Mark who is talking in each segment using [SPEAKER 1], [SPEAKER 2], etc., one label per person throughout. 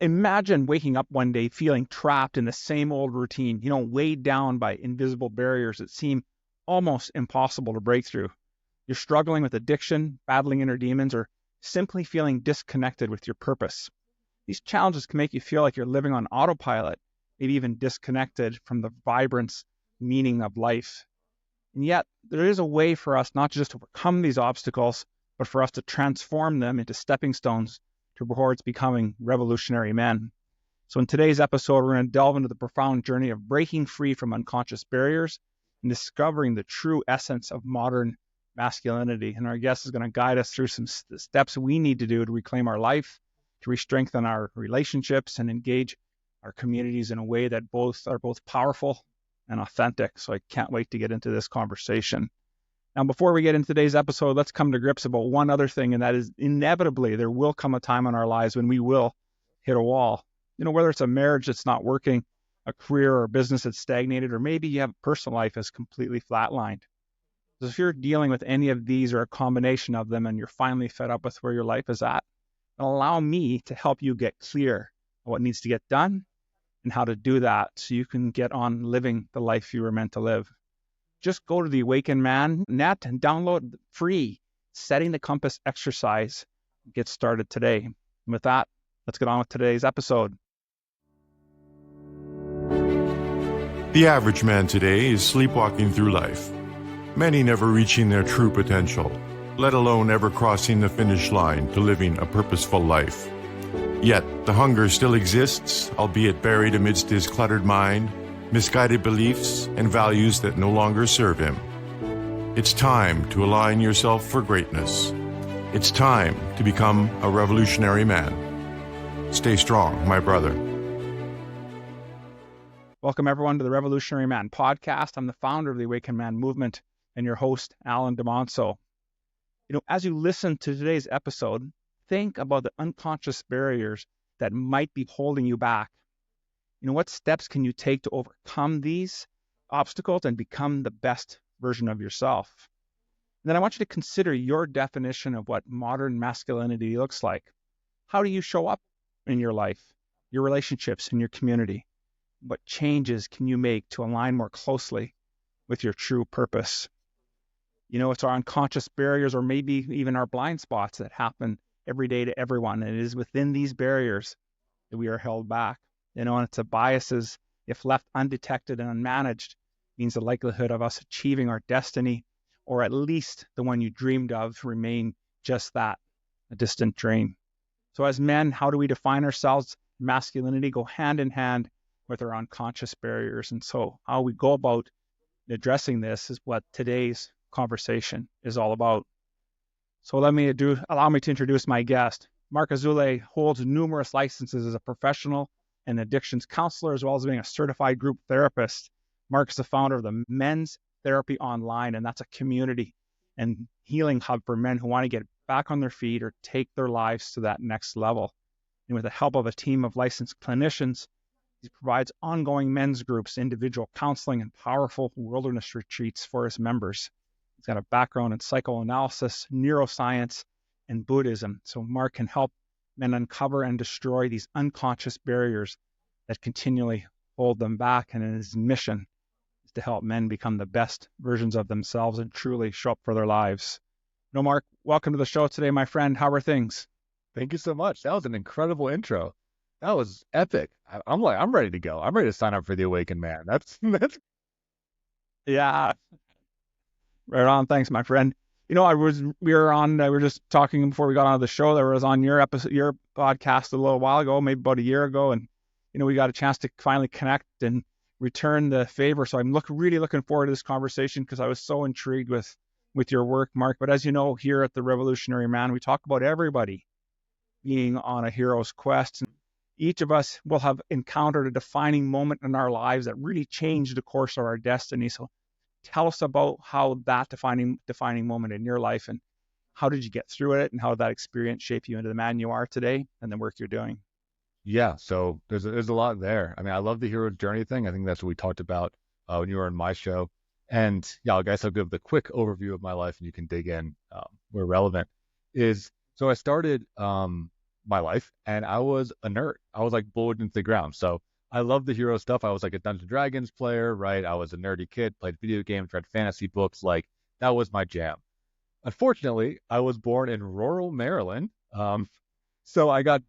[SPEAKER 1] Imagine waking up one day feeling trapped in the same old routine, weighed down by invisible barriers that seem almost impossible to break through. You're struggling with addiction, battling inner demons, or simply feeling disconnected with your purpose. These challenges can make you feel like you're living on autopilot, maybe even disconnected from the vibrance, meaning of life. And yet, there is a way for us not just to overcome these obstacles, but for us to transform them into stepping stones towards becoming revolutionary men. So in today's episode, we're going to delve into the profound journey of breaking free from unconscious barriers and discovering the true essence of modern masculinity. And our guest is going to guide us through some steps we need to do to reclaim our life, to re-strengthen our relationships, and engage our communities in a way that are both powerful and authentic. So I can't wait to get into this conversation. Now, before we get into today's episode, let's come to grips about one other thing, and that is inevitably there will come a time in our lives when we will hit a wall. Whether it's a marriage that's not working, a career or business that's stagnated, or maybe you have a personal life that's completely flatlined. So if you're dealing with any of these or a combination of them and you're finally fed up with where your life is at, allow me to help you get clear on what needs to get done and how to do that so you can get on living the life you were meant to live. Just go to the Awaken Man net and download the free Setting the Compass exercise. Get started today. And with that, let's get on with today's episode.
[SPEAKER 2] The average man today is sleepwalking through life, many never reaching their true potential, let alone ever crossing the finish line to living a purposeful life. Yet, the hunger still exists, albeit buried amidst his cluttered mind, misguided beliefs, and values that no longer serve him. It's time to align yourself for greatness. It's time to become a revolutionary man. Stay strong, my brother.
[SPEAKER 1] Welcome, everyone, to the Revolutionary Man podcast. I'm the founder of the Awaken Man movement and your host, Alan DeMonso. As you listen to today's episode, think about the unconscious barriers that might be holding you back. What steps can you take to overcome these obstacles and become the best version of yourself? And then I want you to consider your definition of what modern masculinity looks like. How do you show up in your life, your relationships, and your community? What changes can you make to align more closely with your true purpose? It's our unconscious barriers or maybe even our blind spots that happen every day to everyone. And it is within these barriers that we are held back. And it's the biases, if left undetected and unmanaged, means the likelihood of us achieving our destiny, or at least the one you dreamed of, remain just that, a distant dream. So as men, how do we define ourselves? Masculinity go hand in hand with our unconscious barriers. And so how we go about addressing this is what today's conversation is all about. So allow me to introduce my guest. Marc Azoulay holds numerous licenses as a professional and addictions counselor, as well as being a certified group therapist. Marc is the founder of the Men's Therapy Online, and that's a community and healing hub for men who want to get back on their feet or take their lives to that next level. And with the help of a team of licensed clinicians, he provides ongoing men's groups, individual counseling, and powerful wilderness retreats for his members. He's got a background in psychoanalysis, neuroscience, and Buddhism. So Marc can help men uncover and destroy these unconscious barriers that continually hold them back. And his mission is to help men become the best versions of themselves and truly show up for their lives. Marc, welcome to the show today, my friend. How are things?
[SPEAKER 3] Thank you so much. That was an incredible intro. That was epic. I'm ready to go. I'm ready to sign up for the Awakened Man. That's
[SPEAKER 1] Yeah. Right on. Thanks, my friend. We were just talking before we got on the show that was on your podcast a little while ago, maybe about a year ago. And, we got a chance to finally connect and return the favor. So I'm really looking forward to this conversation because I was so intrigued with your work, Marc. But as you know, here at the Revolutionary Man, we talk about everybody being on a hero's quest. And each of us will have encountered a defining moment in our lives that really changed the course of our destiny. So tell us about how that defining moment in your life, and how did you get through it, and how did that experience shape you into the man you are today and the work you're doing?
[SPEAKER 3] Yeah, so there's a lot there. I mean, I love the hero's journey thing. I think that's what we talked about when you were on my show. And yeah, I guess I'll give the quick overview of my life, and you can dig in where relevant. So I started my life, and I was a nerd. I was like bullied into the ground. So I love the hero stuff. I was like a Dungeons and Dragons player, right? I was a nerdy kid, played video games, read fantasy books. Like that was my jam. Unfortunately, I was born in rural Maryland. So I got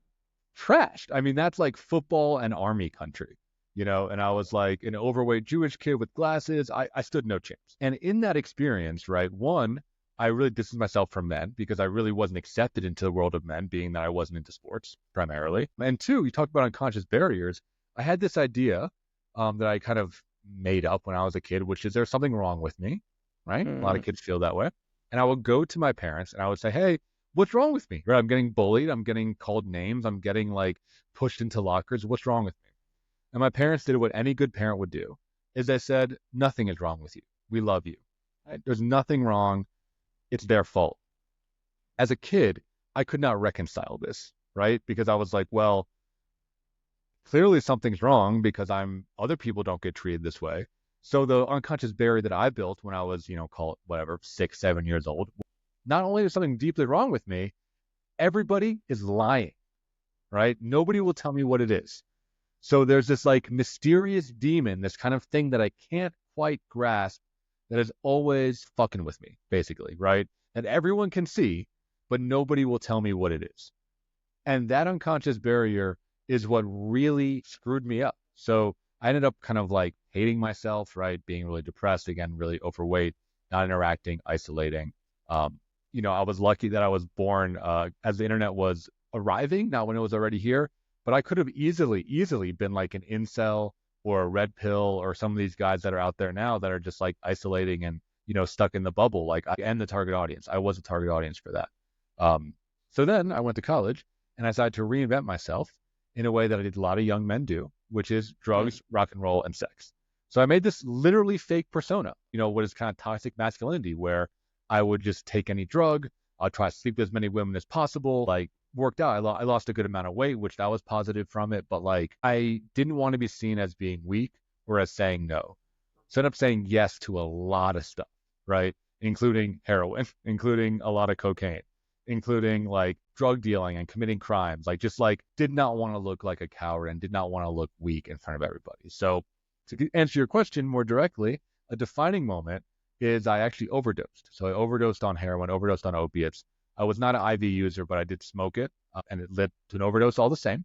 [SPEAKER 3] trashed. I mean, that's like football and army country, and I was like an overweight Jewish kid with glasses. I stood no chance. And in that experience, right, one, I really distanced myself from men because I really wasn't accepted into the world of men, being that I wasn't into sports primarily. And two, you talked about unconscious barriers. I had this idea that I kind of made up when I was a kid, which is there's something wrong with me, right? A lot of kids feel that way. And I would go to my parents and I would say, hey, what's wrong with me? Right? I'm getting bullied. I'm getting called names. I'm getting like pushed into lockers. What's wrong with me? And my parents did what any good parent would do, is they said, nothing is wrong with you. We love you. Right? There's nothing wrong. It's their fault. As a kid, I could not reconcile this, right? Because I was like, well, clearly something's wrong because other people don't get treated this way. So the unconscious barrier that I built when I was, call it whatever, 6, 7 years old, not only is something deeply wrong with me, everybody is lying, right? Nobody will tell me what it is. So there's this like mysterious demon, this kind of thing that I can't quite grasp that is always fucking with me, basically, right? That everyone can see, but nobody will tell me what it is. And that unconscious barrier is what really screwed me up. So I ended up kind of like hating myself, right? Being really depressed, again, really overweight, not interacting, isolating. I was lucky that I was born as the internet was arriving, not when it was already here, but I could have easily been like an incel or a red pill or some of these guys that are out there now that are just like isolating and, stuck in the bubble. Like I am the target audience. I was a target audience for that. So then I went to college and I decided to reinvent myself in a way that I did a lot of young men do, which is drugs, rock and roll, and sex. So I made this literally fake persona, what is kind of toxic masculinity, where I would just take any drug. I'll try to sleep with as many women as possible. Like worked out. I lost a good amount of weight, which that was positive from it. But like I didn't want to be seen as being weak or as saying no. So I ended up saying yes to a lot of stuff, right? Including heroin, including a lot of cocaine, including like drug dealing and committing crimes. Like just like did not want to look like a coward and did not want to look weak in front of everybody. So to answer your question more directly, a defining moment is I actually overdosed. So I overdosed on heroin, overdosed on opiates. I was not an IV user, but I did smoke it, and it led to an overdose all the same.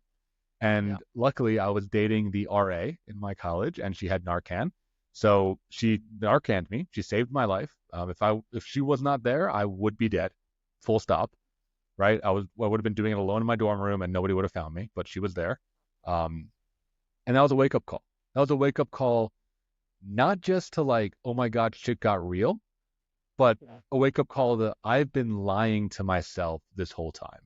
[SPEAKER 3] And luckily, I was dating the RA in my college, and she had Narcan. So she Narcaned me. She saved my life. If she was not there, I would be dead. Full stop. Right? I would have been doing it alone in my dorm room, and nobody would have found me. But she was there, and that was a wake up call. That was a wake up call, not just to like, oh my God, shit got real, but a wake up call that I've been lying to myself this whole time.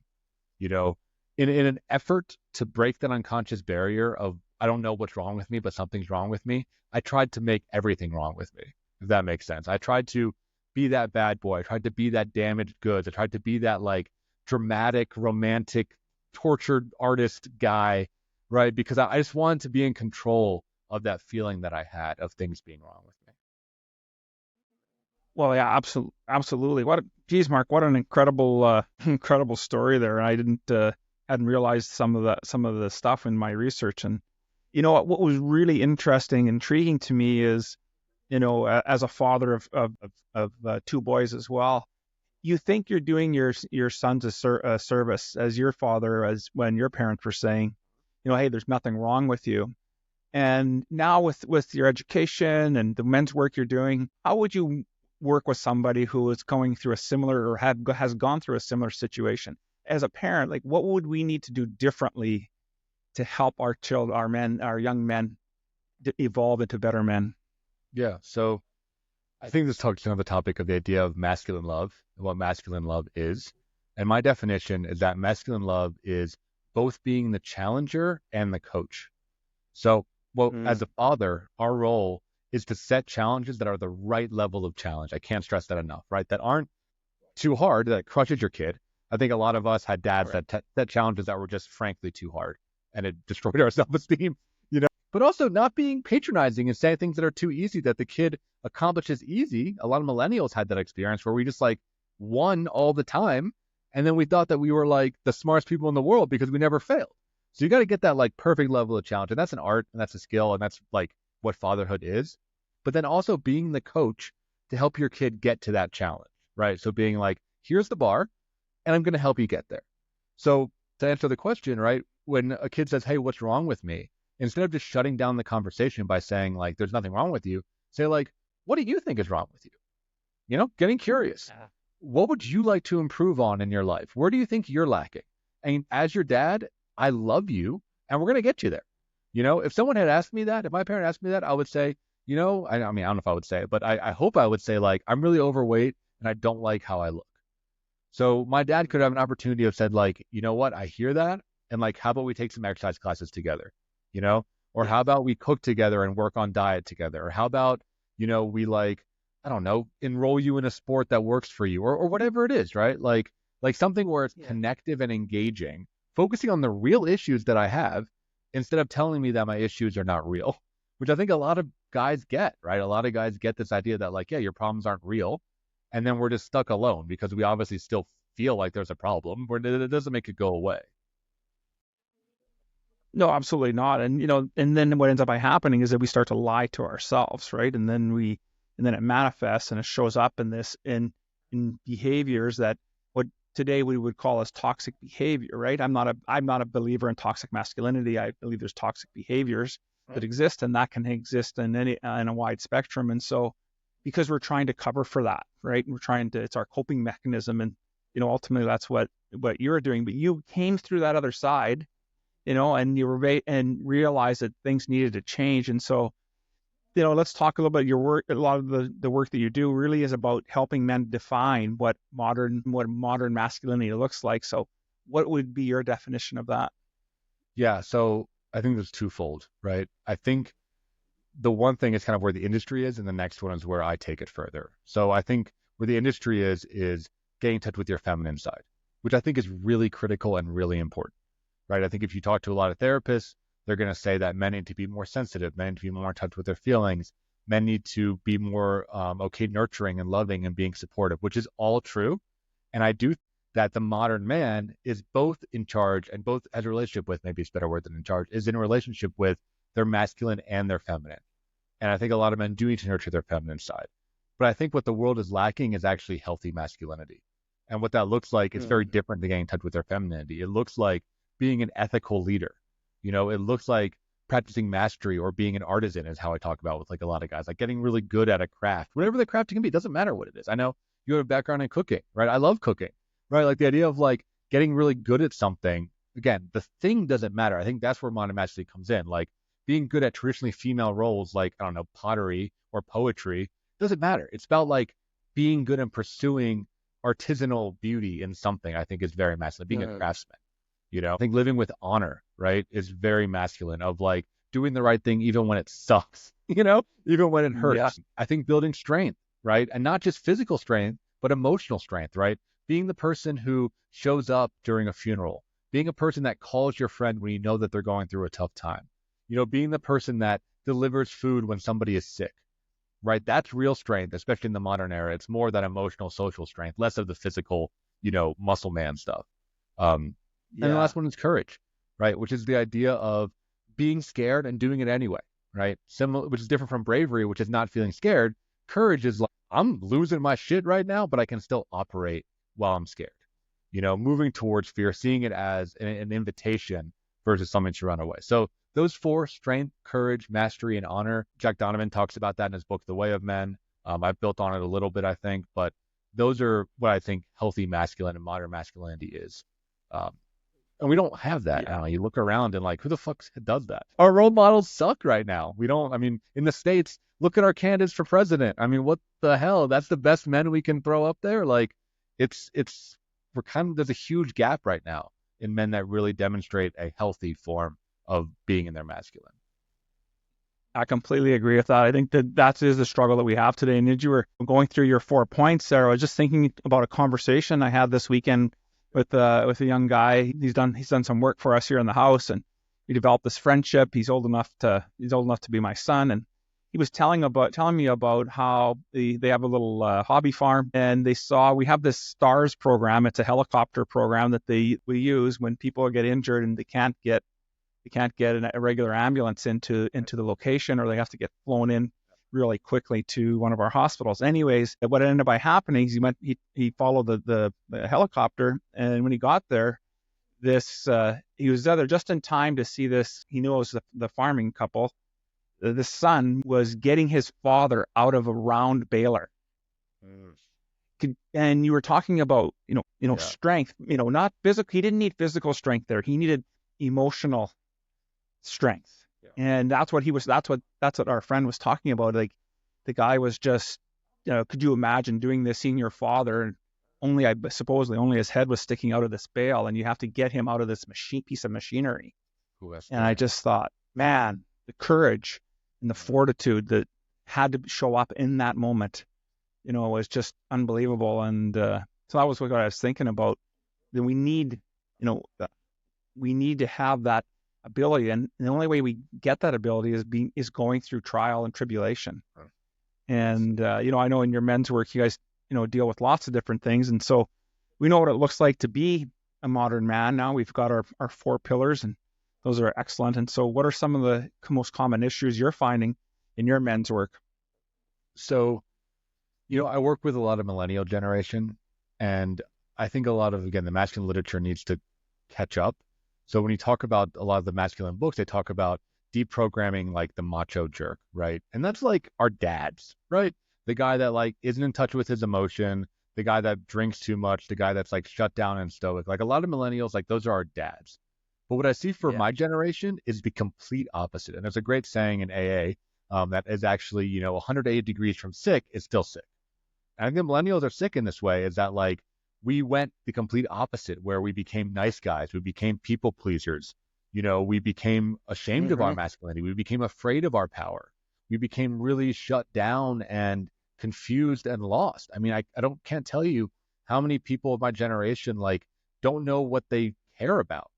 [SPEAKER 3] In an effort to break that unconscious barrier of I don't know what's wrong with me, but something's wrong with me. I tried to make everything wrong with me, if that makes sense. I tried to be that bad boy. I tried to be that damaged goods. I tried to be that like dramatic, romantic, tortured artist guy, right? Because I just wanted to be in control of that feeling that I had of things being wrong with me.
[SPEAKER 1] Well, yeah, absolutely. Geez, Marc, what an incredible story there. I hadn't realized some of the stuff in my research. And what was really intriguing to me is, as a father of 2 boys as well, you think you're doing your sons a service as your father, as when your parents were saying, hey, there's nothing wrong with you. And now with your education and the men's work you're doing, how would you work with somebody who is going through a similar or has gone through a similar situation? As a parent, like what would we need to do differently to help our young men evolve into better men?
[SPEAKER 3] Yeah. So I think this talks on the topic of the idea of masculine love and what masculine love is. And my definition is that masculine love is both being the challenger and the coach. So, as a father, our role is to set challenges that are the right level of challenge. I can't stress that enough, right? That aren't too hard, that crushes your kid. I think a lot of us had dads that set challenges that were just frankly too hard, and it destroyed our self-esteem, But also not being patronizing and saying things that are too easy that the kid accomplishes easy. A lot of millennials had that experience where we just like won all the time, And then we thought that we were like the smartest people in the world because we never failed. So you got to get that like perfect level of challenge. And that's an art and that's a skill. And that's like what fatherhood is. But then also being the coach to help your kid get to that challenge, right? So being like, here's the bar and I'm going to help you get there. So to answer the question, right? When a kid says, hey, what's wrong with me? Instead of just shutting down the conversation by saying like, there's nothing wrong with you, say like, what do you think is wrong with you? You know, getting curious.
[SPEAKER 1] Yeah.
[SPEAKER 3] What would you like to improve on in your life? Where do you think you're lacking? And as your dad, I love you and we're going to get you there. You know, if someone had asked me that, if my parent asked me that, I would say, you know, I mean, I don't know if I would say it, but I hope I would say like, I'm really overweight and I don't like how I look. So my dad could have an opportunity of said like, you know what, I hear that. And like, how about we take some exercise classes together, you know, or how about we cook together and work on diet together? Or how about, you know, we like, I don't know, enroll you in a sport that works for you or whatever it is, right? Like something where it's connective and engaging, focusing on the real issues that I have instead of telling me that my issues are not real, which I think a lot of guys get, right? A lot of guys get this idea that like, yeah, your problems aren't real. And then we're just stuck alone because we obviously still feel like there's a problem, but it doesn't make it go away.
[SPEAKER 1] No, absolutely not. And, you know, and then what ends up by happening is that we start to lie to ourselves, right? And then it manifests and it shows up in in behaviors that what today we would call as toxic behavior, right? I'm not a believer in toxic masculinity. I believe there's toxic behaviors that exist, and that can exist in a wide spectrum. And so because we're trying to cover for that, right? It's our coping mechanism. And, you know, ultimately that's what you're doing, but you came through that other side, you know, and you were and realized that things needed to change. And so, you know, let's talk a little bit. Your work, a lot of the work that you do really is about helping men define what modern masculinity looks like. So what would be your definition of that?
[SPEAKER 3] Yeah. So I think there's twofold, right? I think the one thing is kind of where the industry is, and the next one is where I take it further. So I think where the industry is getting in touch with your feminine side, which I think is really critical and really important, right? I think if you talk to a lot of therapists, they're going to say that men need to be more sensitive, men need to be more in touch with their feelings, men need to be more nurturing and loving and being supportive, which is all true. And I do that the modern man is both in charge and both has a relationship with, maybe it's a better word than in charge, is in a relationship with their masculine and their feminine. And I think a lot of men do need to nurture their feminine side. But I think what the world is lacking is actually healthy masculinity. And what that looks like is very different than getting in touch with their femininity. It looks like being an ethical leader. You know, it looks like practicing mastery or being an artisan is how I talk about with like a lot of guys, like getting really good at a craft, whatever the craft can be. It doesn't matter what it is. I know you have a background in cooking, right? I love cooking, right? Like the idea of like getting really good at something. Again, the thing doesn't matter. I think that's where modern masculinity comes in. Like being good at traditionally female roles, like, I don't know, pottery or poetry, doesn't matter. It's about like being good and pursuing artisanal beauty in something, I think is very masculine, being a craftsman. You know, I think living with honor, right, is very masculine, of like doing the right thing even when it sucks, you know, even when it hurts. Yeah. I think building strength, right, and not just physical strength, but emotional strength, right? Being the person who shows up during a funeral, being a person that calls your friend when you know that they're going through a tough time, you know, being the person that delivers food when somebody is sick, right? That's real strength, especially in the modern era. It's more that emotional, social strength, less of the physical, you know, muscle man stuff. And the last one is courage, right? Which is the idea of being scared and doing it anyway, right? Similar, which is different from bravery, which is not feeling scared. Courage is like, I'm losing my shit right now, but I can still operate while I'm scared. You know, moving towards fear, seeing it as an invitation versus something to run away. So those four: strength, courage, mastery, and honor. Jack Donovan talks about that in his book, The Way of Men. I've built on it a little bit, I think, but those are what I think healthy masculine and modern masculinity is. And we don't have that now. You look around and like, who the fuck does that? Our role models suck right now. We don't, I mean, in the States, look at our candidates for president. I mean, what the hell? That's the best men we can throw up there. Like there's a huge gap right now in men that really demonstrate a healthy form of being in their masculine.
[SPEAKER 1] I completely agree with that. I think that is the struggle that we have today. And as you were going through your 4 points there, I was just thinking about a conversation I had this weekend with a young guy. He's done some work for us here in the house, and we developed this friendship. He's old enough to be my son, and he was telling me about how they have a little hobby farm, and we have this STARS program. It's a helicopter program that we use when people get injured and they can't get a regular ambulance into the location, or they have to get flown in really quickly to one of our hospitals. Anyways, what ended up happening is he followed the helicopter, and when he got there, he was there just in time to see this. He knew it was the farming couple. The son was getting his father out of a round baler. And you were talking about strength, not physical. He didn't need physical strength there. He needed emotional strength. And that's what our friend was talking about. Like, the guy was just, could you imagine doing this, seeing your father, and supposedly only his head was sticking out of this bale, and you have to get him out of this piece of machinery. And I just thought, man, the courage and the fortitude that had to show up in that moment, was just unbelievable. And so that was what I was thinking about. That we need to have that ability, and the only way we get that ability is going through trial and tribulation. Right. And I know in your men's work, you guys deal with lots of different things, and so we know what it looks like to be a modern man. Now we've got our 4 pillars, and those are excellent. And so, what are some of the most common issues you're finding in your men's work?
[SPEAKER 3] So, I work with a lot of millennial generation, and I think a lot of, again, the masculine literature needs to catch up. So when you talk about a lot of the masculine books, they talk about deprogramming like the macho jerk, right? And that's like our dads, right? The guy that like isn't in touch with his emotion, the guy that drinks too much, the guy that's like shut down and stoic. Like a lot of millennials, like those are our dads. But what I see for my generation is the complete opposite. And there's a great saying in AA that is actually, 180 degrees from sick is still sick. And I think the millennials are sick in this way, is that like, we went the complete opposite, where we became nice guys. We became people pleasers. We became ashamed of our masculinity. We became afraid of our power. We became really shut down and confused and lost. I mean, I can't tell you how many people of my generation, like, don't know what they care about.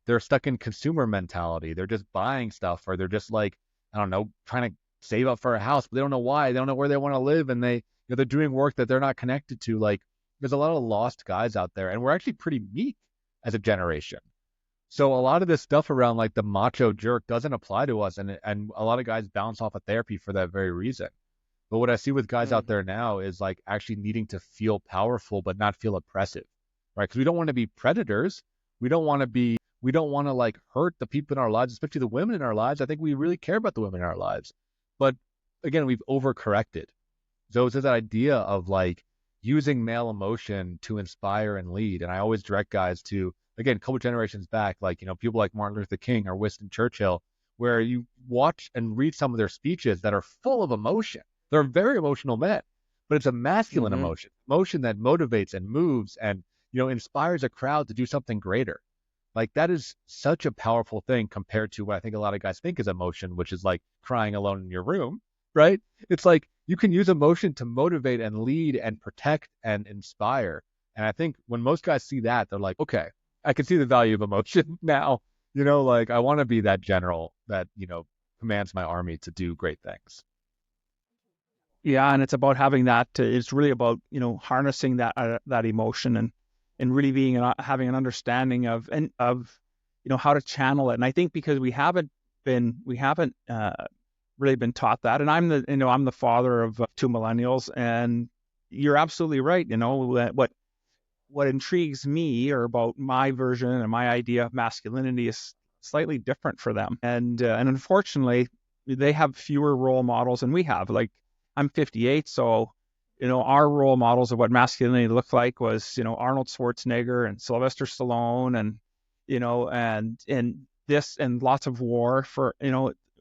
[SPEAKER 3] They're stuck in consumer mentality. They're just buying stuff, or they're just like, I don't know, trying to save up for a house, but they don't know why. They don't know where they want to live. And they're doing work that they're not connected to. Like, there's a lot of lost guys out there, and we're actually pretty meek as a generation. So a lot of this stuff around like the macho jerk doesn't apply to us, and a lot of guys bounce off of therapy for that very reason. But what I see with guys out there now is like actually needing to feel powerful but not feel oppressive, right? Because we don't want to be predators. We don't want to like hurt the people in our lives, especially the women in our lives. I think we really care about the women in our lives. But again, we've overcorrected. So it's that idea of like using male emotion to inspire and lead. And I always direct guys to, again, a couple generations back, like, people like Martin Luther King or Winston Churchill, where you watch and read some of their speeches that are full of emotion. They're very emotional men, but it's a masculine emotion that motivates and moves and, inspires a crowd to do something greater. Like, that is such a powerful thing compared to what I think a lot of guys think is emotion, which is like crying alone in your room, right? It's like, you can use emotion to motivate and lead and protect and inspire. And I think when most guys see that, they're like, okay, I can see the value of emotion now. Like, I want to be that general that, commands my army to do great things.
[SPEAKER 1] Yeah, and it's about having that. It's really about harnessing that emotion and really having an understanding of how to channel it. And I think because we haven't really been taught that. And I'm the father of 2 millennials, and you're absolutely right. What intrigues me, or about my version and my idea of masculinity, is slightly different for them. And unfortunately, they have fewer role models than we have. Like, I'm 58, so our role models of what masculinity looked like was Arnold Schwarzenegger and Sylvester Stallone, and this, and lots of war for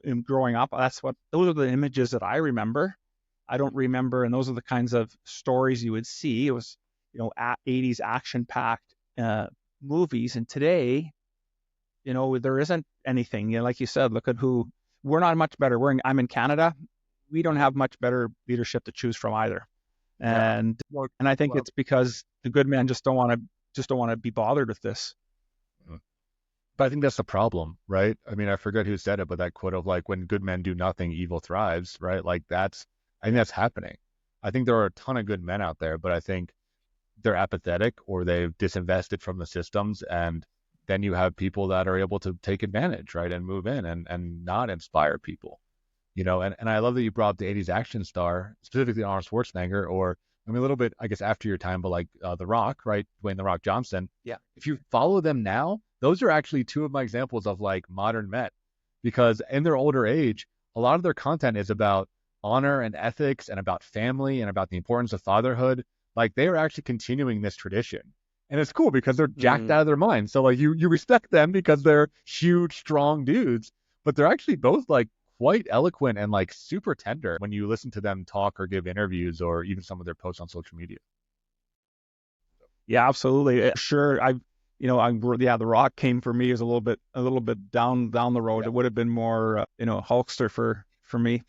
[SPEAKER 1] in growing up. Those are the images that I remember. I don't remember, and those are the kinds of stories you would see. It was 80s action-packed movies, and today, there isn't anything. Like you said, look at we're not much better. I'm in Canada. We don't have much better leadership to choose from either, and I think it's because the good men just don't want to be bothered with this.
[SPEAKER 3] But I think that's the problem, right? I mean, I forget who said it, but that quote of like, when good men do nothing, evil thrives, right? Like I think that's happening. I think there are a ton of good men out there, but I think they're apathetic or they've disinvested from the systems. And then you have people that are able to take advantage, right? And move in and not inspire people, and I love that you brought up the 80s action star, specifically Arnold Schwarzenegger, or I mean, a little bit, I guess, after your time, but like The Rock, right? Dwayne The Rock Johnson.
[SPEAKER 1] Yeah.
[SPEAKER 3] If you follow them now, those are actually two of my examples of like modern men, because in their older age, a lot of their content is about honor and ethics and about family and about the importance of fatherhood. Like they are actually continuing this tradition. And it's cool because they're jacked out of their minds. So like you respect them because they're huge, strong dudes, but they're actually both like quite eloquent and like super tender when you listen to them talk or give interviews or even some of their posts on social media.
[SPEAKER 1] Yeah, absolutely. Sure. The Rock came for me as a little bit down the road.
[SPEAKER 3] Yeah.
[SPEAKER 1] It would have been more, Hulkster for me.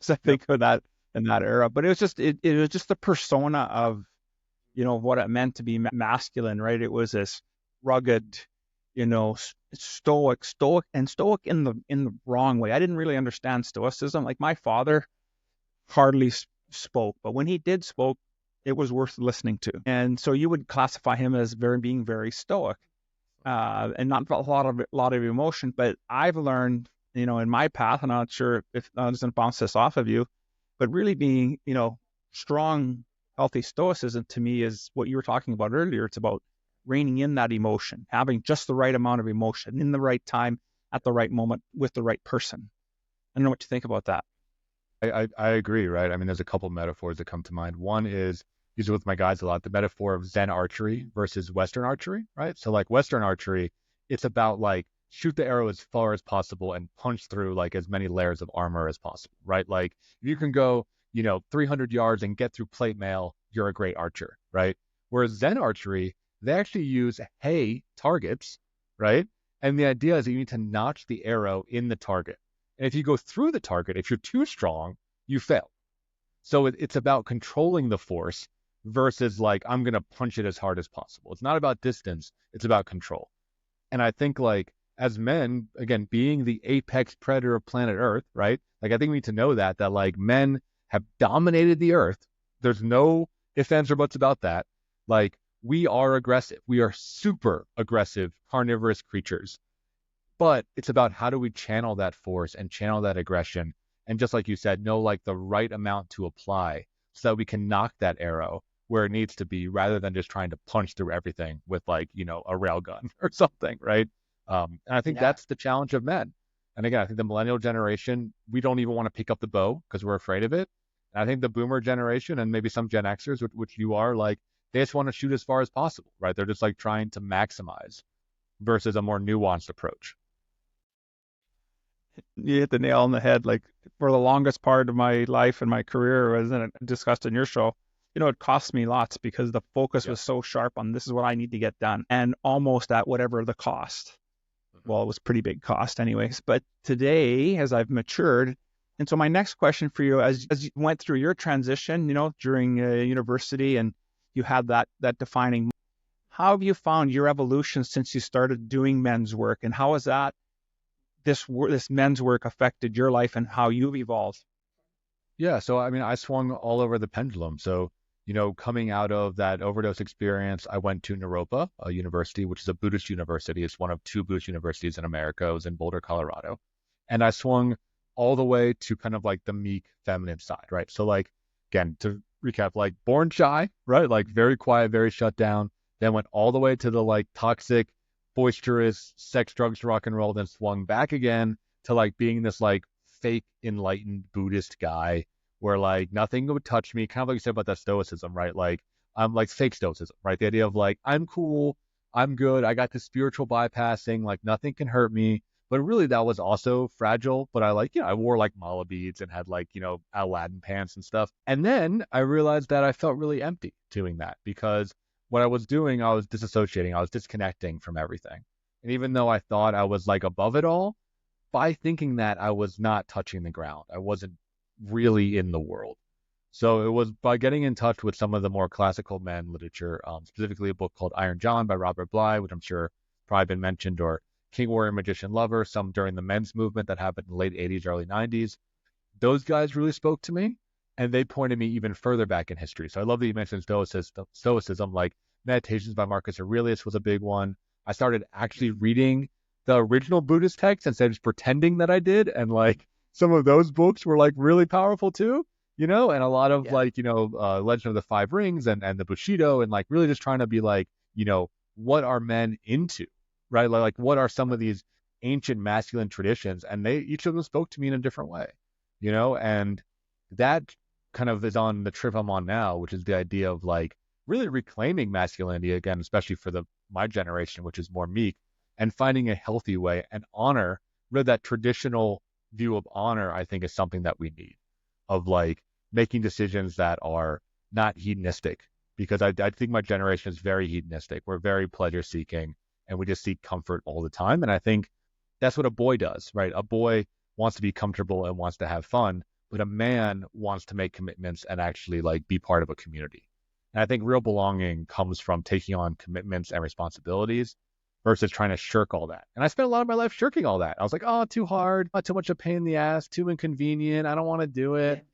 [SPEAKER 1] So I think of that in that era, but it was just the persona of, what it meant to be masculine, right? It was this rugged, stoic in the wrong way. I didn't really understand stoicism. Like my father hardly spoke, but when he did spoke, it was worth listening to. And so you would classify him as being very stoic, and not a lot of emotion. But I've learned, in my path, and I'm not sure if I was going to bounce this off of you, but really being, strong, healthy stoicism to me is what you were talking about earlier. It's about reining in that emotion, having just the right amount of emotion in the right time, at the right moment, with the right person. I don't know what you think about that.
[SPEAKER 3] I agree, right? I mean, there's a couple metaphors that come to mind. One is, use it with my guys a lot, the metaphor of Zen archery versus Western archery, right? So like Western archery, it's about like shoot the arrow as far as possible and punch through like as many layers of armor as possible, right? Like if you can go, 300 yards and get through plate mail, you're a great archer, right? Whereas Zen archery, they actually use hay targets, right? And the idea is that you need to notch the arrow in the target. And if you go through the target, if you're too strong, you fail. So it's about controlling the force versus like, I'm going to punch it as hard as possible. It's not about distance. It's about control. And I think like as men, again, being the apex predator of planet Earth, right? Like I think we need to know that like men have dominated the earth. There's no ifs, ands, or buts about that. Like we are aggressive. We are super aggressive, carnivorous creatures. But it's about how do we channel that force and channel that aggression. And just like you said, know like the right amount to apply so that we can knock that arrow where it needs to be rather than just trying to punch through everything with like, a rail gun or something, right? And I think that's the challenge of men. And again, I think the millennial generation, we don't even want to pick up the bow because we're afraid of it. And I think the boomer generation and maybe some Gen Xers, which you are, like, they just want to shoot as far as possible, right? They're just like trying to maximize versus a more nuanced approach.
[SPEAKER 1] You hit the nail on the head. Like for the longest part of my life and my career, as discussed in your show, it cost me lots because the focus was so sharp on this is what I need to get done and almost at whatever the cost. Well, it was pretty big cost anyways. But today, as I've matured, and so my next question for you, as you went through your transition, during university and you had that defining, how have you found your evolution since you started doing men's work, and how has that this men's work affected your life and how you've evolved?
[SPEAKER 3] Yeah, so I mean, I swung all over the pendulum. So, coming out of that overdose experience, I went to Naropa University, which is a Buddhist university. It's one of two Buddhist universities in America. It was in Boulder, Colorado. And I swung all the way to kind of like the meek feminine side, right? So like, again, to recap, like born shy, right? Like very quiet, very shut down. Then went all the way to the like toxic, boisterous, sex, drugs, rock and roll, then swung back again to like being this like fake enlightened Buddhist guy where like nothing would touch me, kind of like you said about that stoicism, right? Like I'm like fake stoicism, right? The idea of like, I'm cool, I'm good, I got this spiritual bypassing, like nothing can hurt me. But really that was also fragile. But I like, I wore like mala beads and had like, Aladdin pants and stuff. And then I realized that I felt really empty doing that because what I was doing, I was disassociating, I was disconnecting from everything. And even though I thought I was like above it all, by thinking that I was not touching the ground, I wasn't really in the world. So it was by getting in touch with some of the more classical men literature, specifically a book called Iron John by Robert Bly, which I'm sure probably been mentioned, or King, Warrior, Magician, Lover, some during the men's movement that happened in the late 80s, early 90s. Those guys really spoke to me, and they pointed me even further back in history. So I love that you mentioned Stoicism, like Meditations by Marcus Aurelius was a big one. I started actually reading the original Buddhist text instead of just pretending that I did. And like some of those books were like really powerful too, and a lot of Legend of the Five Rings and the Bushido, and like really just trying to be like, what are men into, right? Like what are some of these ancient masculine traditions? And each of them spoke to me in a different way, and that kind of is on the trip I'm on now, which is the idea of like really reclaiming masculinity again, especially for my generation, which is more meek, and finding a healthy way and honor. Really, that traditional view of honor, I think, is something that we need, of like making decisions that are not hedonistic, because I think my generation is very hedonistic. We're very pleasure seeking, and we just seek comfort all the time. And I think that's what a boy does, right? A boy wants to be comfortable and wants to have fun, but a man wants to make commitments and actually like be part of a community. And I think real belonging comes from taking on commitments and responsibilities versus trying to shirk all that. And I spent a lot of my life shirking all that. I was like, oh, too hard, too much a pain in the ass, too inconvenient. I don't want to do it. Yeah.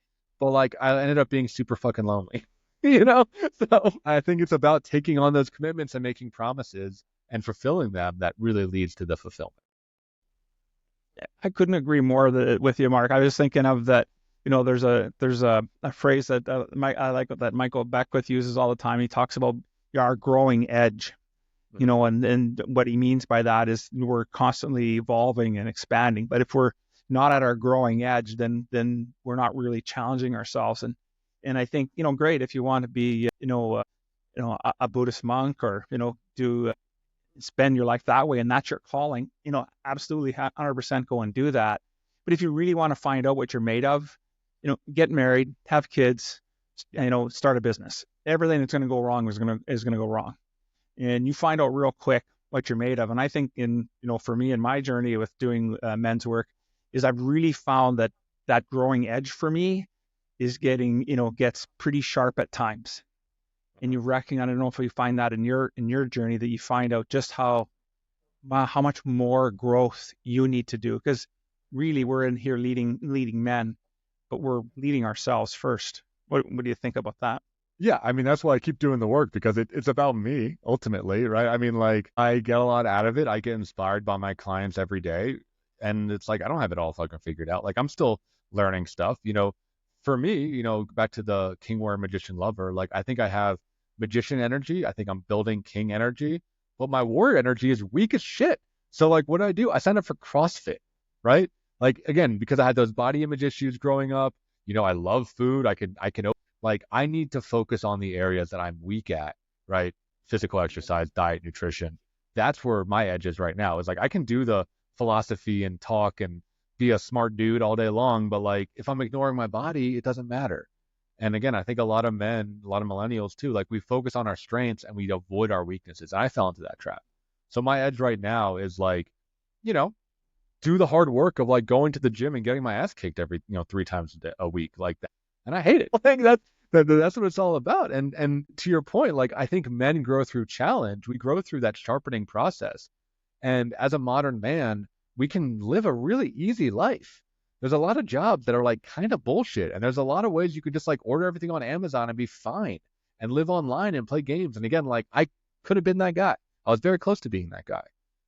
[SPEAKER 3] But like, I ended up being super fucking lonely, So I think it's about taking on those commitments and making promises and fulfilling them that really leads to the fulfillment.
[SPEAKER 1] I couldn't agree more with you, Marc. I was thinking of that. There's a phrase that I like that Michael Beckwith uses all the time. He talks about our growing edge, and what he means by that is we're constantly evolving and expanding. But if we're not at our growing edge, then we're not really challenging ourselves. And I think, great if you want to be, a Buddhist monk, or, spend your life that way, and that's your calling, absolutely 100% go and do that. But if you really want to find out what you're made of, get married, have kids, start a business. Everything that's going to go wrong is going to go wrong. And you find out real quick what you're made of. And I think for me in my journey with doing men's work is I've really found that growing edge for me is gets pretty sharp at times. And you recognize, I don't know if you find that in your journey, that you find out just how much more growth you need to do. Because really we're in here leading men, but we're leading ourselves first. What do you think about that?
[SPEAKER 3] Yeah, I mean, that's why I keep doing the work, because it's about me ultimately, right? I mean, like, I get a lot out of it. I get inspired by my clients every day. And it's like, I don't have it all fucking figured out. Like, I'm still learning stuff, For me, back to the King, Warrior, Magician, Lover, like, I think I have magician energy. I think I'm building king energy, but my warrior energy is weak as shit. So like, what do? I signed up for CrossFit, right? Like, again, because I had those body image issues growing up, I love food. I need to focus on the areas that I'm weak at, right? Physical exercise, diet, nutrition. That's where my edge is right now. Is like, I can do the philosophy and talk and be a smart dude all day long, but like, if I'm ignoring my body, it doesn't matter. And again, I think a lot of men, a lot of millennials too, like, we focus on our strengths and we avoid our weaknesses. And I fell into that trap. So my edge right now is like, do the hard work of like going to the gym and getting my ass kicked every, 3 times a week like that. And I hate it. Like, that's what it's all about. And to your point, like, I think men grow through challenge. We grow through that sharpening process. And as a modern man, we can live a really easy life. There's a lot of jobs that are like kind of bullshit. And there's a lot of ways you could just like order everything on Amazon and be fine and live online and play games. And again, like, I could have been that guy. I was very close to being that guy.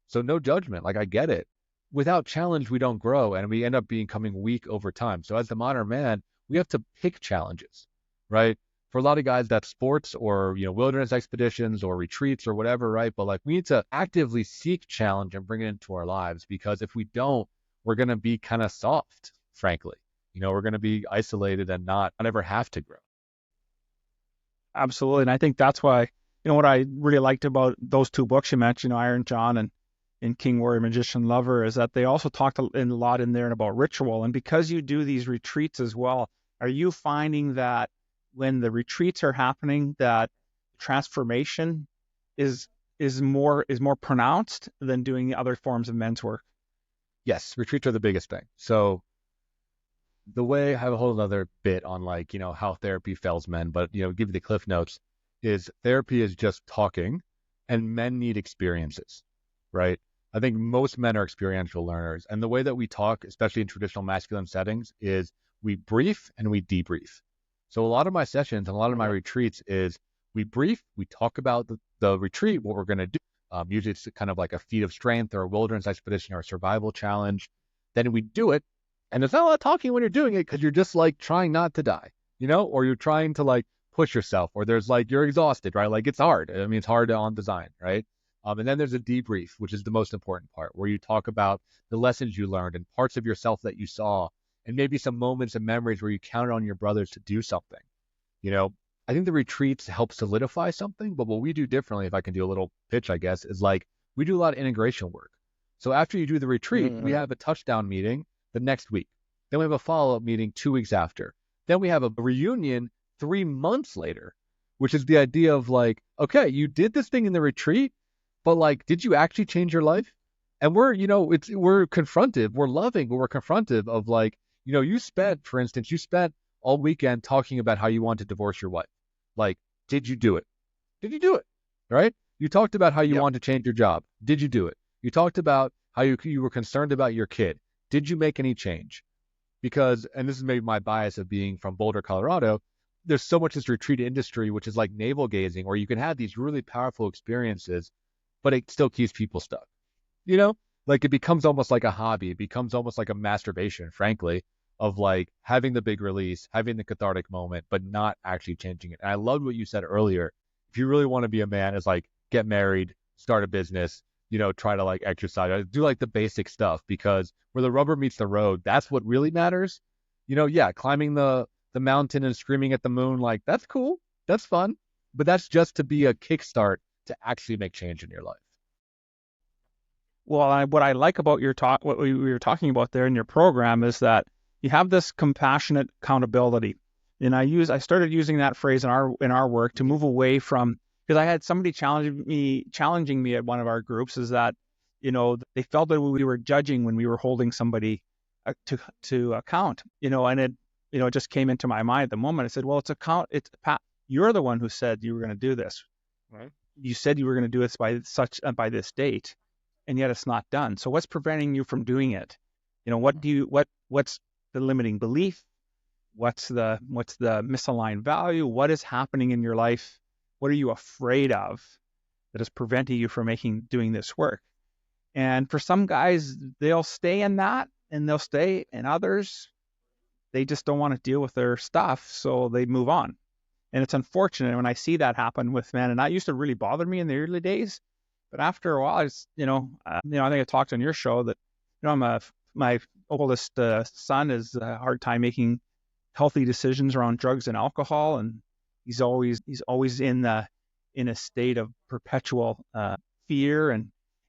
[SPEAKER 3] So no judgment. Like, I get it. Without challenge, we don't grow, and we end up becoming weak over time. So as the modern man, we have to pick challenges, right? For a lot of guys, that's sports or, wilderness expeditions or retreats or whatever, right? But like, we need to actively seek challenge and bring it into our lives, because if we don't, we're going to be kind of soft, frankly. We're going to be isolated and not ever have to grow.
[SPEAKER 1] Absolutely. And I think that's why, what I really liked about those 2 books you mentioned, Iron John and King, Warrior, Magician, Lover, is that they also talked a lot in there about ritual. And because you do these retreats as well, are you finding that when the retreats are happening, that transformation is more pronounced than doing other forms of men's work?
[SPEAKER 3] Yes, retreats are the biggest thing. So the way I have a whole other bit on like, how therapy fails men, but, give you the cliff notes, is therapy is just talking and men need experiences, right? I think most men are experiential learners. And the way that we talk, especially in traditional masculine settings, is we brief and we debrief. So a lot of my sessions and a lot of my retreats is we brief, we talk about the retreat, what we're going to do. Usually it's kind of like a feat of strength or a wilderness expedition or a survival challenge. Then we do it. And there's not a lot of talking when you're doing it because you're just like trying not to die, or you're trying to like push yourself, or there's like, you're exhausted, right? Like it's hard. I mean, it's hard on design, right? And then there's a debrief, which is the most important part, where you talk about the lessons you learned and parts of yourself that you saw, and maybe some moments and memories where you counted on your brothers to do something. I think the retreats help solidify something, but what we do differently, if I can do a little pitch, I guess, is like we do a lot of integration work. So after you do the retreat, we have a touchdown meeting the next week. Then we have a follow-up meeting 2 weeks after. Then we have a reunion 3 months later, which is the idea of like, okay, you did this thing in the retreat, but like, did you actually change your life? And we're confrontive, we're loving, but we're confrontive of like, for instance, you spent all weekend talking about how you want to divorce your wife. Like, did you do it? Did you do it? Right? You talked about how you want to change your job. Did you do it? You talked about how you were concerned about your kid. Did you make any change? Because, and this is maybe my bias of being from Boulder, Colorado, there's so much this retreat industry, which is like navel gazing, where you can have these really powerful experiences, but it still keeps people stuck. Like it becomes almost like a hobby. It becomes almost like a masturbation, frankly, of like having the big release, having the cathartic moment, but not actually changing it. And I loved what you said earlier. If you really want to be a man, it's like get married, start a business, try to like exercise, do like the basic stuff, because where the rubber meets the road, that's what really matters. Climbing the mountain and screaming at the moon, like that's cool, that's fun, but that's just to be a kickstart to actually make change in your life.
[SPEAKER 1] Well, what I like about your talk, what we were talking about there in your program, is that you have this compassionate accountability. And I started using that phrase in our work to move away from, because I had somebody challenging me at one of our groups, is that, they felt that we were judging when we were holding somebody to account, and it just came into my mind at the moment. I said, well, you're the one who said you were going to do this. Right. You said you were going to do this by this date, and yet it's not done. So what's preventing you from doing it? What's the limiting belief? What's the misaligned value? What is happening in your life? What are you afraid of that is preventing you from doing this work? And for some guys, they'll stay in that, and they'll stay, and others, they just don't want to deal with their stuff, so they move on. And it's unfortunate when I see that happen with men. And that used to really bother me in the early days. But after a while, I think I talked on your show that, my oldest son has a hard time making healthy decisions around drugs and alcohol, and he's always in a state of perpetual fear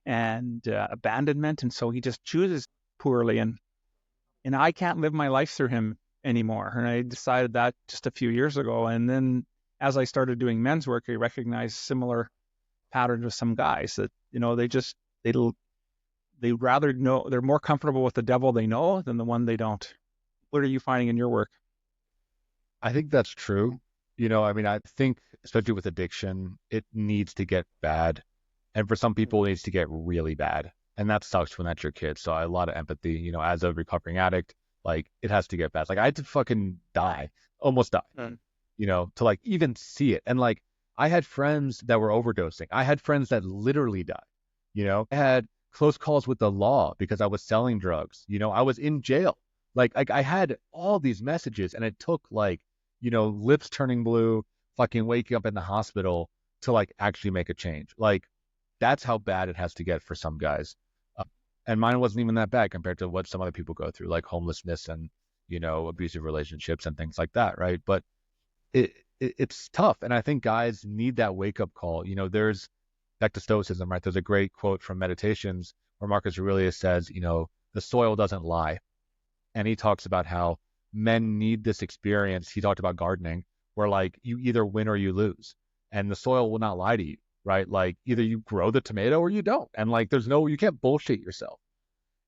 [SPEAKER 1] and abandonment, and so he just chooses poorly, and I can't live my life through him anymore. And I decided that just a few years ago. And then as I started doing men's work, I recognized similar patterns with some guys that, they rather know, they're more comfortable with the devil they know than the one they don't. What are you finding in your work?
[SPEAKER 3] I think that's true. I think especially with addiction, it needs to get bad. And for some people, it needs to get really bad. And that sucks when that's your kid. So I have a lot of empathy, as a recovering addict, like it has to get bad. Like I had to fucking die, almost die, to like even see it. And like I had friends that were overdosing. I had friends that literally died. I had close calls with the law because I was selling drugs. I was in jail. Like I had all these messages, and it took like, lips turning blue, fucking waking up in the hospital to like actually make a change. Like that's how bad it has to get for some guys. And mine wasn't even that bad compared to what some other people go through, like homelessness and, abusive relationships and things like that. Right. But it's tough. And I think guys need that wake up call. There's back to stoicism, right? There's a great quote from Meditations where Marcus Aurelius says, the soil doesn't lie. And he talks about how men need this experience. He talked about gardening, where like you either win or you lose, and the soil will not lie to you, right? Like either you grow the tomato or you don't. And like you can't bullshit yourself.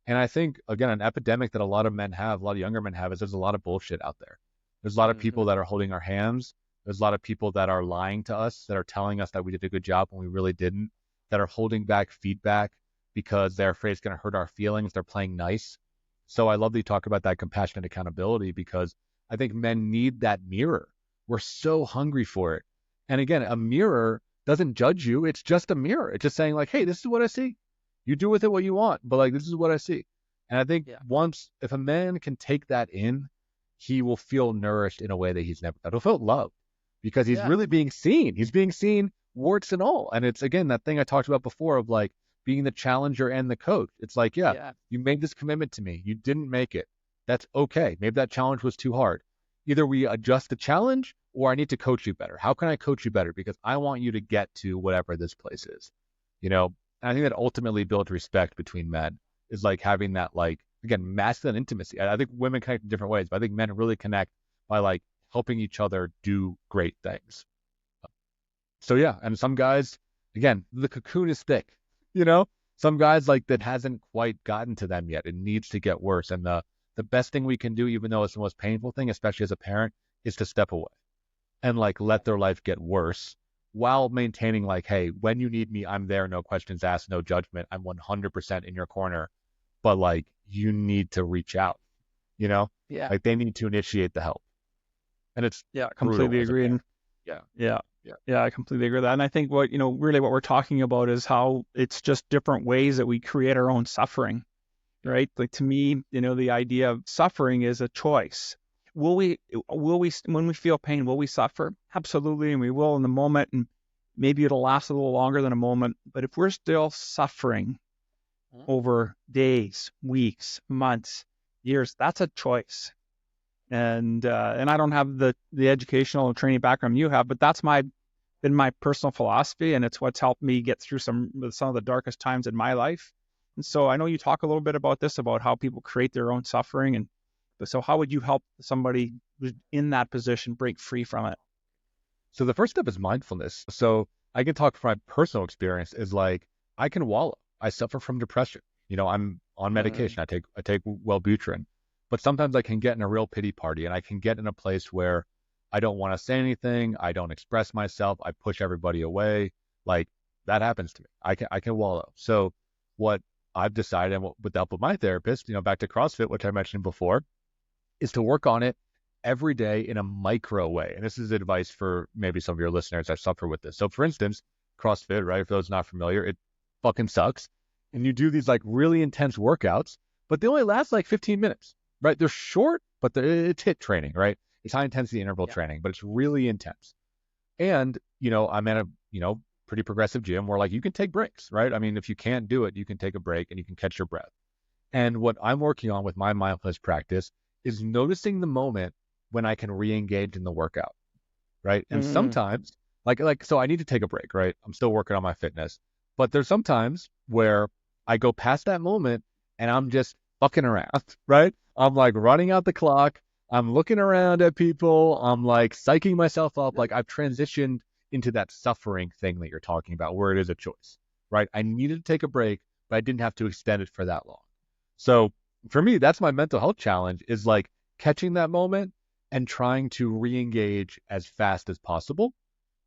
[SPEAKER 3] And I think, again, an epidemic that a lot of men have, a lot of younger men have, is there's a lot of bullshit out there. There's a lot of people that are holding our hands. There's a lot of people that are lying to us, that are telling us that we did a good job when we really didn't, that are holding back feedback, because they're afraid it's going to hurt our feelings. They're playing nice. So I love that you talk about that compassionate accountability, because I think men need that mirror. We're so hungry for it. And again, a mirror doesn't judge you. It's just a mirror. It's just saying like, hey, this is what I see. You do with it what you want, but like, this is what I see. And I think if a man can take that in, he will feel nourished in a way that he's never felt. He'll feel loved because he's really being seen. He's being seen warts and all. And it's, again, that thing I talked about before of like being the challenger and the coach. It's like, you made this commitment to me. You didn't make it. That's okay. Maybe that challenge was too hard. Either we adjust the challenge or I need to coach you better. How can I coach you better? Because I want you to get to whatever this place is, you know? And I think that ultimately builds respect between men, is like having that, like, again, masculine intimacy. I think women connect in different ways, but I think men really connect by like helping each other do great things. So yeah, and some guys, again, the cocoon is thick, you know? Some guys like that hasn't quite gotten to them yet. It needs to get worse. And the best thing we can do, even though it's the most painful thing, especially as a parent, is to step away and like let their life get worse while maintaining like, hey, when you need me, I'm there. No questions asked, no judgment. I'm 100% in your corner. But like, you need to reach out, you know?
[SPEAKER 1] Yeah.
[SPEAKER 3] Like they need to initiate the help. And it's
[SPEAKER 1] completely agree. Yeah, I completely agree with that. And I think really what we're talking about is how it's just different ways that we create our own suffering, right? Like to me, the idea of suffering is a choice. Will we, when we feel pain, will we suffer? Absolutely. And we will in the moment, and maybe it'll last a little longer than a moment. But if we're still suffering over days, weeks, months, years, that's a choice. And I don't have the educational and training background you have, but that's been my personal philosophy, and it's what's helped me get through some of the darkest times in my life. And so I know you talk a little bit about this, about how people create their own suffering, and so how would you help somebody who's in that position break free from it?
[SPEAKER 3] So the first step is mindfulness. So I can talk from my personal experience is like, I can wallow. I suffer from depression. I'm on medication. I take Wellbutrin, but sometimes I can get in a real pity party, and I can get in a place where I don't want to say anything. I don't express myself. I push everybody away. Like that happens to me. I can wallow. So what I've decided, and with the help of my therapist, back to CrossFit, which I mentioned before, is to work on it every day in a micro way. And this is advice for maybe some of your listeners that suffer with this. So for instance, CrossFit, right? For those not familiar, it fucking sucks. And you do these like really intense workouts, but they only last like 15 minutes, right? They're short, but it's HIIT training, right? It's high intensity interval training, but it's really intense. And, I'm at a, pretty progressive gym where like you can take breaks, right? I mean, if you can't do it, you can take a break and you can catch your breath. And what I'm working on with my mindfulness practice is noticing the moment when I can re-engage in the workout, right? And sometimes, so I need to take a break, right? I'm still working on my fitness, but there's sometimes where I go past that moment and I'm just fucking around, right? I'm like running out the clock. I'm looking around at people. I'm like psyching myself up. Like I've transitioned into that suffering thing that you're talking about, where it is a choice, right? I needed to take a break, but I didn't have to extend it for that long. So for me, that's my mental health challenge, is like catching that moment and trying to re-engage as fast as possible,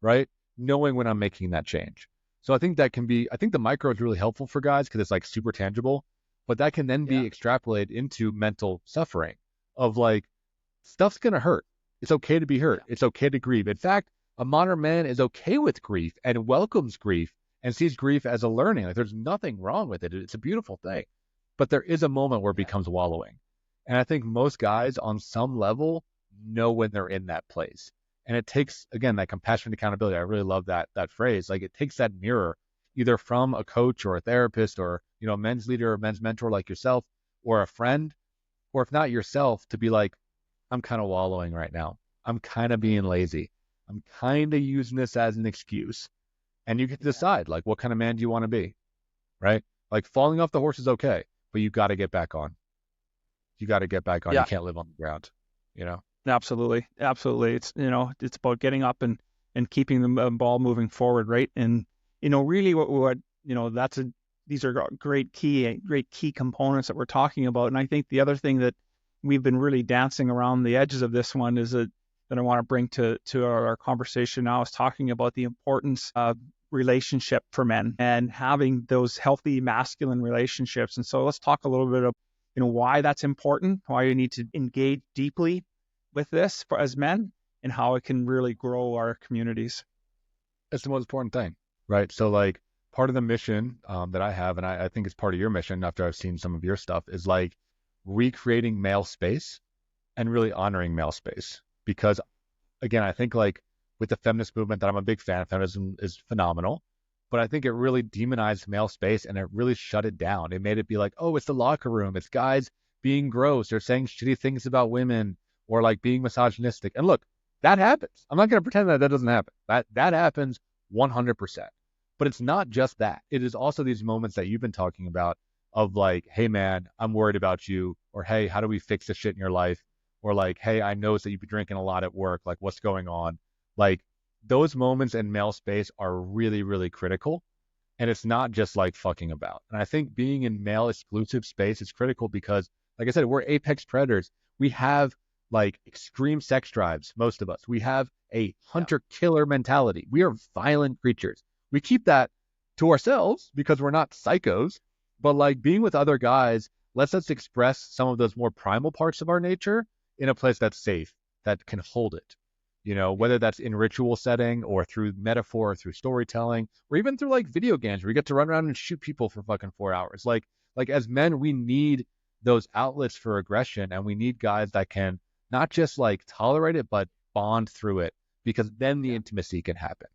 [SPEAKER 3] right? Knowing when I'm making that change. So I think the micro is really helpful for guys because it's like super tangible, but that can then be extrapolated into mental suffering of like, stuff's going to hurt. It's okay to be hurt. It's okay to grieve. In fact, a modern man is okay with grief and welcomes grief and sees grief as a learning. Like there's nothing wrong with it. It's a beautiful thing. But there is a moment where it becomes wallowing. And I think most guys on some level know when they're in that place. And it takes, again, that compassionate accountability. I really love that phrase. Like it takes that mirror either from a coach or a therapist or, a men's leader or men's mentor like yourself or a friend, or if not yourself, to be like, I'm kind of wallowing right now. I'm kind of being lazy. I'm kind of using this as an excuse. And you get to decide, like, what kind of man do you want to be, right? Like falling off the horse is okay, but you got to get back on. You got to get back on. You can't live on the ground,
[SPEAKER 1] Absolutely. It's, it's about getting up and keeping the ball moving forward, right? And, really what these are great key components that we're talking about. And I think the other thing that we've been really dancing around the edges of this one is that I want to bring to our conversation now is talking about the importance of relationship for men and having those healthy masculine relationships. And so let's talk a little bit of, why that's important, why you need to engage deeply with this as men, and how it can really grow our communities.
[SPEAKER 3] It's the most important thing, right? So like part of the mission that I have, and I think it's part of your mission after I've seen some of your stuff, is like recreating male space and really honoring male space. Because again, I think like with the feminist movement that I'm a big fan of, feminism is phenomenal, but I think it really demonized male space and it really shut it down. It made it be like, oh, it's the locker room. It's guys being gross or saying shitty things about women or like being misogynistic. And look, that happens. I'm not going to pretend that doesn't happen. That happens 100%. But it's not just that. It is also these moments that you've been talking about of like, hey, man, I'm worried about you. Or, hey, how do we fix this shit in your life? Or like, hey, I noticed that you've been drinking a lot at work. Like, what's going on? Like, those moments in male space are really, really critical. And it's not just like fucking about. And I think being in male exclusive space is critical because, like I said, we're apex predators. We have like extreme sex drives, most of us. We have a hunter-killer mentality. We are violent creatures. We keep that to ourselves because we're not psychos, but like being with other guys lets us express some of those more primal parts of our nature in a place that's safe, that can hold it. Whether that's in ritual setting or through metaphor or through storytelling, or even through like video games where you get to run around and shoot people for fucking 4 hours. Like as men, we need those outlets for aggression, and we need guys that can not just like tolerate it, but bond through it, because then the intimacy can happen.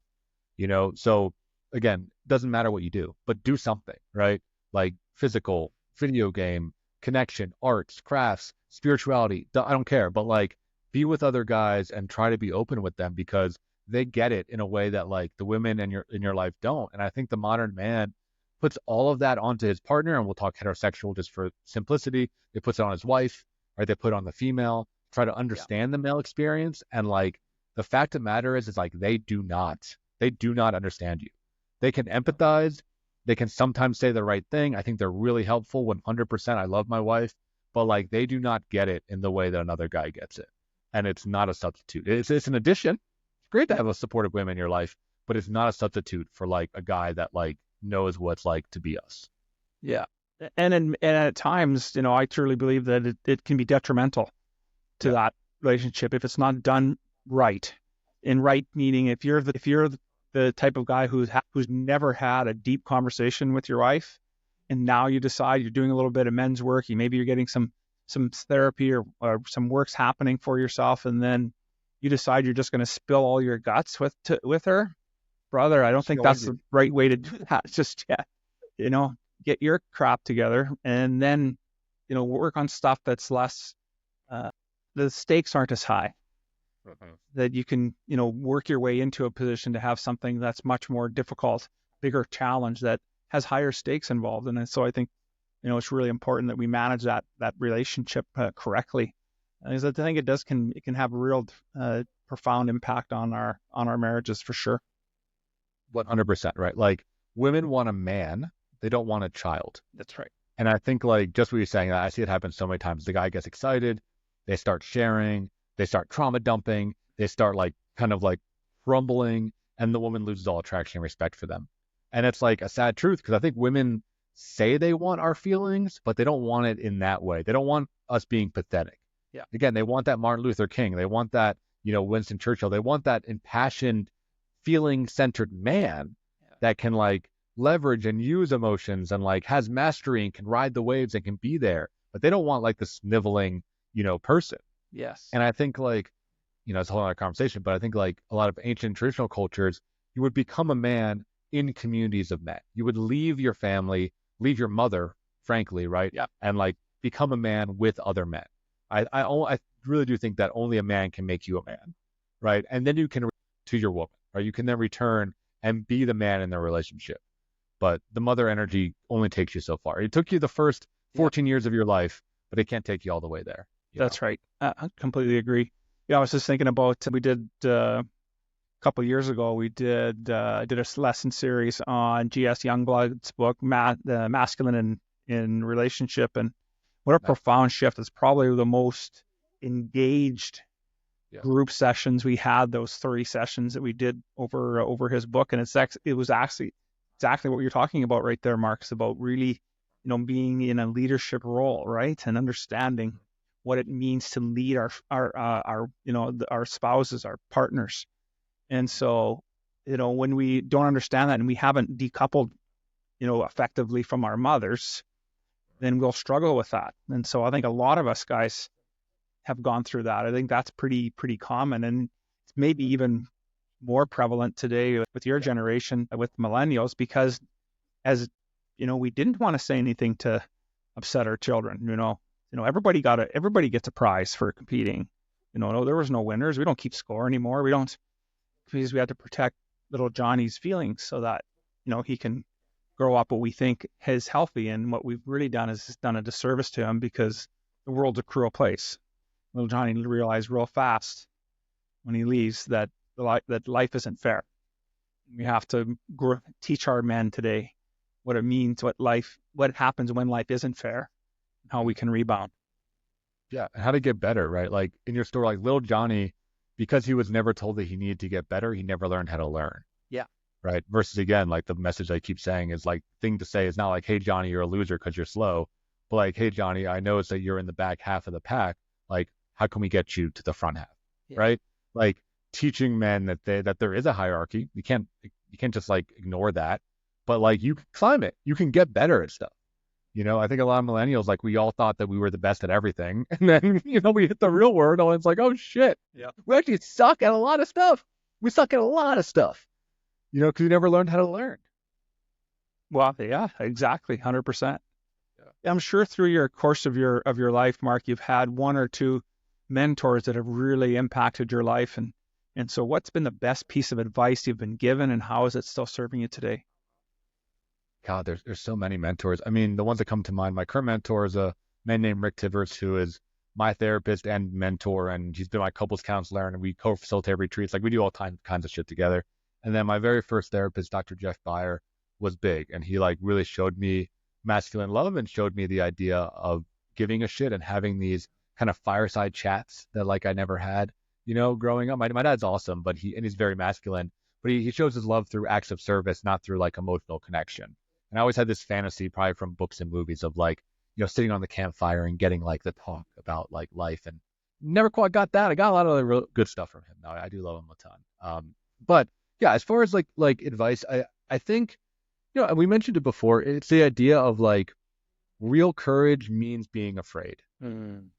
[SPEAKER 3] So again, doesn't matter what you do, but do something, right? Like physical, video game, connection, arts, crafts, spirituality. I don't care, but like be with other guys and try to be open with them because they get it in a way that like the women in your life don't. And I think the modern man puts all of that onto his partner, and we'll talk heterosexual just for simplicity. They puts it on his wife, right? They put it on the female, try to understand the male experience. And like the fact of the matter is like they do not understand you. They can empathize. They can sometimes say the right thing. I think they're really helpful 100%. I love my wife, but like they do not get it in the way that another guy gets it. And it's not a substitute. It's an addition. It's great to have a supportive women in your life, but it's not a substitute for like a guy that like knows what it's like to be us.
[SPEAKER 1] Yeah. And at times, I truly believe that it can be detrimental to that relationship if it's not done right. In right meaning, if you're the type of guy who's never had a deep conversation with your wife, and now you decide you're doing a little bit of men's work, maybe you're getting some therapy or some works happening for yourself, and then you decide you're just going to spill all your guts with her, brother. I don't think that's the right way to do that just yet. Get your crap together and then, work on stuff that's less, the stakes aren't as high, that you can, work your way into a position to have something that's much more difficult, bigger challenge that has higher stakes involved. And so I think, it's really important that we manage that relationship correctly. Because I think it can have a real profound impact on our marriages for sure.
[SPEAKER 3] 100%, right? Like women want a man, they don't want a child.
[SPEAKER 1] That's right.
[SPEAKER 3] And I think like just what you're saying, I see it happen so many times. The guy gets excited, they start sharing, they start trauma dumping, they start like kind of like crumbling, and the woman loses all attraction and respect for them. And it's like a sad truth because I think women say they want our feelings, but they don't want it in that way. They don't want us being pathetic.
[SPEAKER 1] Yeah.
[SPEAKER 3] Again, they want that Martin Luther King. They want that, Winston Churchill. They want that impassioned, feeling-centered man that can like leverage and use emotions and like has mastery and can ride the waves and can be there. But they don't want like the sniveling, person.
[SPEAKER 1] Yes.
[SPEAKER 3] And I think like, it's a whole other conversation, but I think like a lot of ancient traditional cultures, you would become a man in communities of men. You would leave your family, leave your mother, frankly, right?
[SPEAKER 1] Yeah.
[SPEAKER 3] And like become a man with other men. I really do think that only a man can make you a man, right? And then you can to your woman, right? You can then return and be the man in the relationship. But the mother energy only takes you so far. It took you the first 14 years of your life, but it can't take you all the way there.
[SPEAKER 1] That's right. I completely agree. I was just thinking about, we did a couple of years ago, we did a lesson series on G.S. Youngblood's book, The Masculine in Relationship. And what a profound shift. It's probably the most engaged group sessions we had, those 30 sessions that we did over his book. And it was actually exactly what you're talking about right there, Marc. It's about really, being in a leadership role, right? And understanding what it means to lead our spouses, our partners. And so, when we don't understand that and we haven't decoupled, effectively from our mothers, then we'll struggle with that. And so I think a lot of us guys have gone through that. I think that's pretty common, and it's maybe even more prevalent today with your generation, with millennials, because as we didn't want to say anything to upset our children. Everybody gets a prize for competing. No, there was no winners. We don't keep score anymore. We don't, because we had to protect little Johnny's feelings so that he can grow up what we think is healthy. And what we've really done is done a disservice to him, because the world's a cruel place. Little Johnny realized real fast when he leaves that life isn't fair. We have to teach our men today what it means, what happens when life isn't fair, and how we can rebound.
[SPEAKER 3] Yeah, and how to get better, right? Like in your story, like little Johnny, because he was never told that he needed to get better, he never learned how to learn.
[SPEAKER 1] Yeah.
[SPEAKER 3] Right. Versus again, like the message I keep saying is like, thing to say is not like, hey Johnny, you're a loser because you're slow, but like, hey Johnny, I noticed that you're in the back half of the pack. Like, how can we get you to the front half? Yeah. Right? Like teaching men that there is a hierarchy. You can't just like ignore that, but like you can climb it. You can get better at stuff. I think a lot of millennials, like we all thought that we were the best at everything. And then, we hit the real world and it's like, oh shit, yeah, we actually suck at a lot of stuff. We suck at a lot of stuff, because we never learned how to learn.
[SPEAKER 1] Well, yeah, exactly. 100%. Yeah. I'm sure through your course of your life, Marc, you've had one or two mentors that have really impacted your life. And so what's been the best piece of advice you've been given, and how is it still serving you today?
[SPEAKER 3] God, there's so many mentors. I mean, the ones that come to mind, my current mentor is a man named Rick Tivers, who is my therapist and mentor, and he's been my couples counselor, and we co-facilitate retreats. Like we do all kinds of shit together. And then my very first therapist, Dr. Jeff Beyer, was big, and he like really showed me masculine love and showed me the idea of giving a shit and having these kind of fireside chats that like I never had, growing up. My dad's awesome, but he's very masculine, but he shows his love through acts of service, not through like emotional connection. And I always had this fantasy, probably from books and movies, of like, sitting on the campfire and getting like the talk about like life, and never quite got that. I got a lot of real good stuff from him. Now I do love him a ton. But yeah, as far as like advice, I think, and we mentioned it before, it's the idea of like real courage means being afraid. Mm.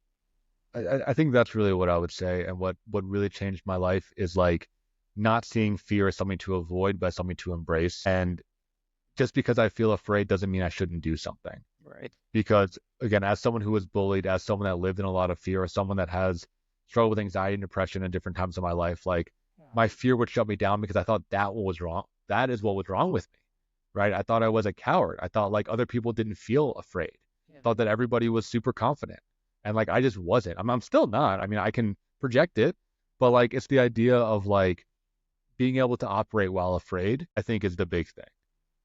[SPEAKER 3] I think that's really what I would say. And what really changed my life is like not seeing fear as something to avoid, but something to embrace. And just because I feel afraid doesn't mean I shouldn't do something.
[SPEAKER 1] Right.
[SPEAKER 3] Because again, as someone who was bullied, as someone that lived in a lot of fear, as someone that has struggled with anxiety and depression at different times of my life, like my fear would shut me down because I thought that was wrong. That is what was wrong with me. Right. I thought I was a coward. I thought like other people didn't feel afraid. I thought that everybody was super confident. And like, I just wasn't. I'm still not. I mean, I can project it, but like, it's the idea of like being able to operate while afraid, I think is the big thing.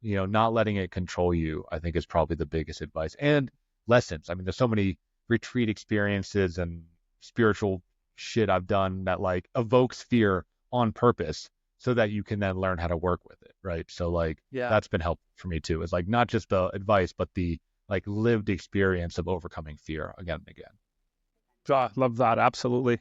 [SPEAKER 3] Not letting it control you, I think is probably the biggest advice. And lessons. I mean, there's so many retreat experiences and spiritual shit I've done that like evokes fear on purpose so that you can then learn how to work with it. Right. So like, that's been helpful for me too. It's like not just the advice, but the like lived experience of overcoming fear again and again.
[SPEAKER 1] I love that. Absolutely.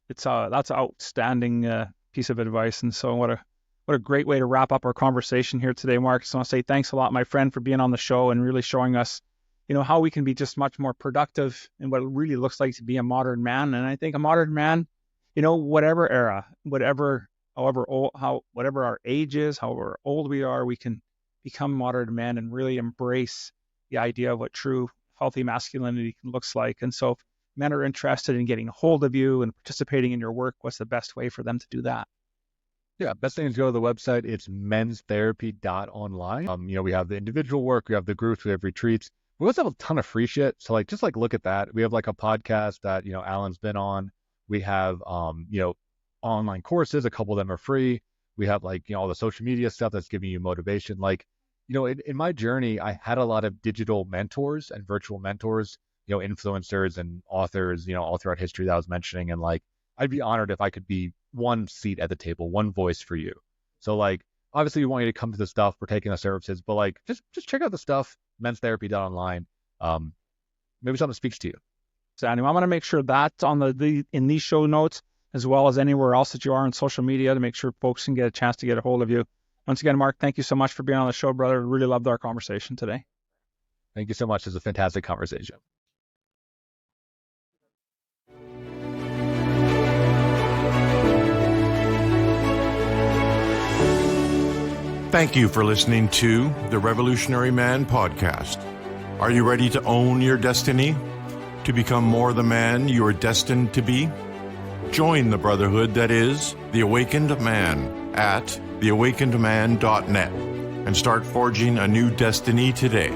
[SPEAKER 1] That's an outstanding piece of advice. And so what a great way to wrap up our conversation here today, Marc. So I want to say thanks a lot, my friend, for being on the show and really showing us, how we can be just much more productive and what it really looks like to be a modern man. And I think a modern man, whatever era, whatever our age is, however old we are, we can become modern men and really embrace the idea of what true healthy masculinity looks like. And so if men are interested in getting a hold of you and participating in your work, what's the best way for them to do that?
[SPEAKER 3] Yeah, best thing is go to the website. It's menstherapy.online. We have the individual work, we have the groups, we have retreats. We also have a ton of free shit. So like, just like look at that. We have like a podcast that, Alan's been on. We have, online courses. A couple of them are free. We have like, all the social media stuff that's giving you motivation. Like, in my journey, I had a lot of digital mentors and virtual mentors, influencers and authors, all throughout history that I was mentioning. And like, I'd be honored if I could be one seat at the table, one voice for you. So like, obviously we want you to come to the stuff, we're taking the services, but like, just check out the stuff, men's therapy done online. Maybe something speaks to you.
[SPEAKER 1] So anyway, I'm going to make sure that's on in these show notes, as well as anywhere else that you are on social media, to make sure folks can get a chance to get a hold of you. Once again, Marc, thank you so much for being on the show, brother. Really loved our conversation today.
[SPEAKER 3] Thank you so much. It was a fantastic conversation.
[SPEAKER 2] Thank you for listening to the Revolutionary Man podcast. Are you ready to own your destiny? To become more the man you are destined to be? Join the brotherhood that is The Awakened Man at theawakenedman.net and start forging a new destiny today.